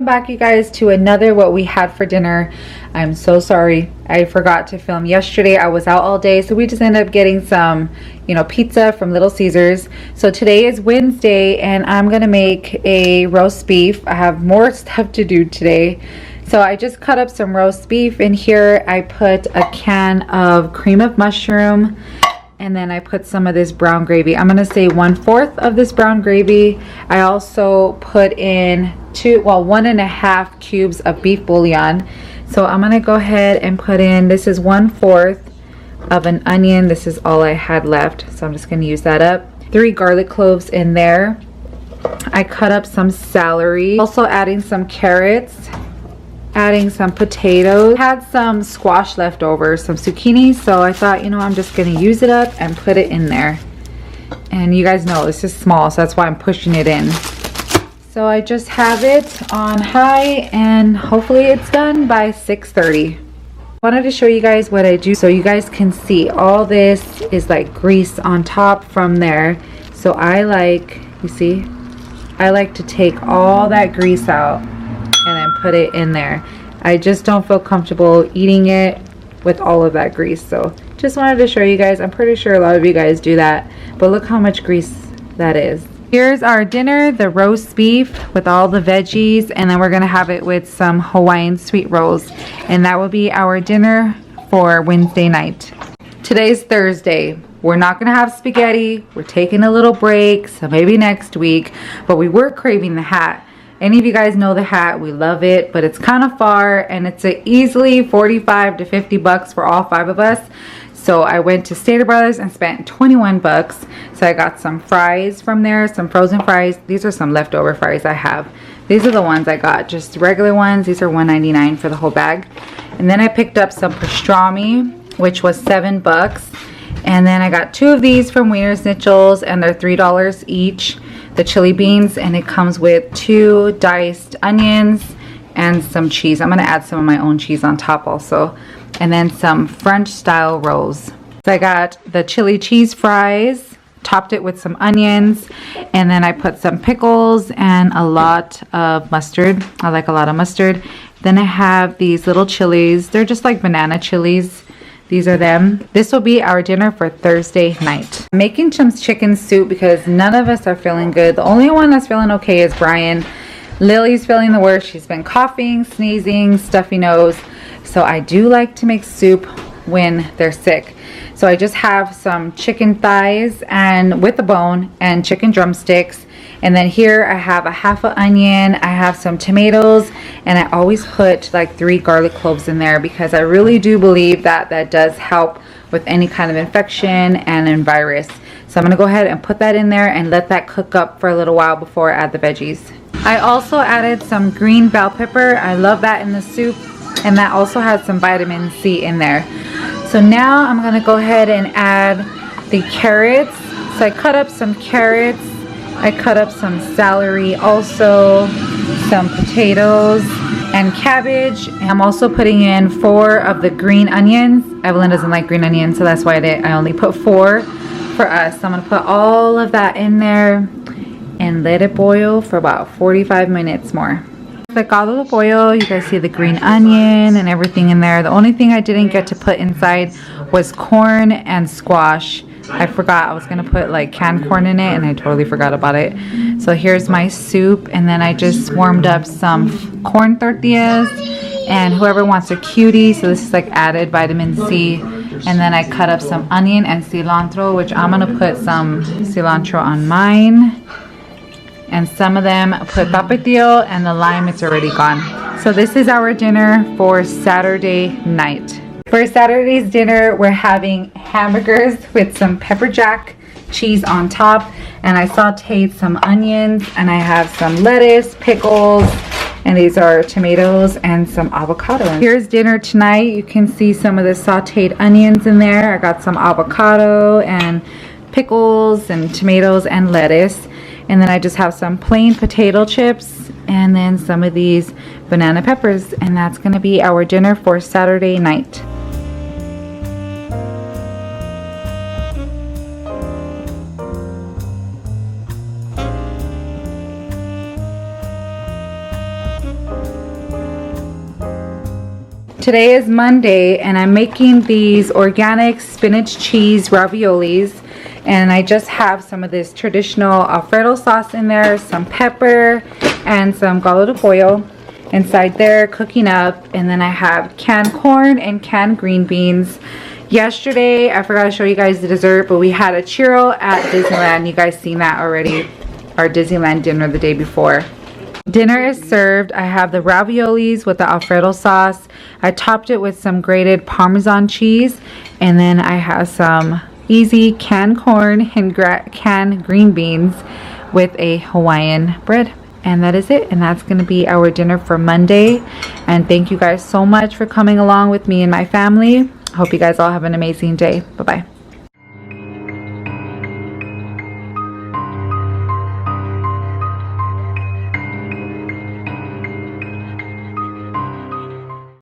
back, you guys, to another what we had for dinner. I'm so sorry I forgot to film yesterday. I was out all day, so we just ended up getting some, pizza from Little Caesars. So today is Wednesday and I'm gonna make a roast beef. I have more stuff to do today. So I just cut up some roast beef. In here I put a can of cream of mushroom, and then I put some of this brown gravy. I'm gonna say 1/4 of this brown gravy. I also put in 1.5 cubes of beef bouillon. So I'm gonna go ahead and put in, this is 1/4 of an onion. This is all I had left, so I'm just gonna use that up. 3 garlic cloves in there. I cut up some celery, also adding some carrots, adding some potatoes. Had some squash left over, some zucchini, so I thought, I'm just gonna use it up and put it in there. And you guys know this is small, so that's why I'm pushing it in. So I just have it on high and hopefully it's done by 6:30. Wanted to show you guys what I do so you guys can see. All this is like grease on top from there. So I like to take all that grease out and then put it in there. I just don't feel comfortable eating it with all of that grease. So just wanted to show you guys. I'm pretty sure a lot of you guys do that, but look how much grease that is. Here's our dinner, the roast beef with all the veggies, and then we're gonna have it with some Hawaiian sweet rolls, and that will be our dinner for Wednesday night. Today's Thursday. We're not gonna have spaghetti. We're taking a little break, so maybe next week, but we were craving the hat. Any of you guys know the hat? We love it, but it's kind of far, and it's easily 45 to 50 bucks for all 5 of us. So I went to Stater Brothers and spent 21 bucks. So I got some fries from there, some frozen fries. These are some leftover fries I have. These are the ones I got, just regular ones. These are $1.99 for the whole bag. And then I picked up some pastrami, which was 7 bucks. And then I got 2 of these from Wiener Schnitzel's, and they're $3 each. The chili beans, and it comes with 2 diced onions and some cheese. I'm gonna add some of my own cheese on top also. And then some French style rolls. So I got the chili cheese fries, topped it with some onions, and then I put some pickles and a lot of mustard. I like a lot of mustard. Then I have these little chilies. They're just like banana chilies. These are them. This will be our dinner for Thursday night. I'm making some chicken soup because none of us are feeling good. The only one that's feeling okay is Brian. Lily's feeling the worst. She's been coughing, sneezing, stuffy nose. So I do like to make soup when they're sick. So I just have some chicken thighs and with the bone and chicken drumsticks. And then here I have a half an onion, I have some tomatoes, and I always put like 3 garlic cloves in there because I really do believe that that does help with any kind of infection and in virus. So I'm gonna go ahead and put that in there and let that cook up for a little while before I add the veggies. I also added some green bell pepper. I love that in the soup, and that also has some vitamin C in there. So now I'm gonna go ahead and add the carrots. So I cut up some carrots, I cut up some celery, also some potatoes and cabbage. And I'm also putting in 4 of the green onions. Evelyn doesn't like green onions, so that's why I only put 4 for us. So I'm gonna put all of that in there and let it boil for about 45 minutes more. Secado de pollo, you guys see the green onion and everything in there. The only thing I didn't get to put inside was corn and squash. I forgot I was gonna put like canned corn in it, and I totally forgot about it. So here's my soup, and then I just warmed up some corn tortillas, and whoever wants a cutie, so this is like added vitamin C. And then I cut up some onion and cilantro, which I'm gonna put some cilantro on mine. And some of them put tapatio, and the lime, it's already gone. So this is our dinner for Saturday night. For Saturday's dinner, we're having hamburgers with some pepper jack cheese on top, and I sauteed some onions, and I have some lettuce, pickles, and these are tomatoes and some avocado. Here's dinner tonight. You can see some of the sauteed onions in there. I got some avocado and pickles and tomatoes and lettuce. And then I just have some plain potato chips and then some of these banana peppers, and that's gonna be our dinner for Saturday night. today is Monday and I'm making these organic spinach cheese raviolis, and I just have some of this traditional Alfredo sauce in there, some pepper and some gallo de pollo inside there cooking up, and then I have canned corn and canned green beans. Yesterday I forgot to show you guys the dessert, but we had a churro at Disneyland. You guys seen that already, our Disneyland dinner the day before. Dinner is served. I have the raviolis with the Alfredo sauce. I topped it with some grated Parmesan cheese, and then I have some easy canned corn and canned green beans with a Hawaiian bread. And that is it, and that's going to be our dinner for Monday. And thank you guys so much for coming along with me and my family. I hope you guys all have an amazing day. Bye-bye.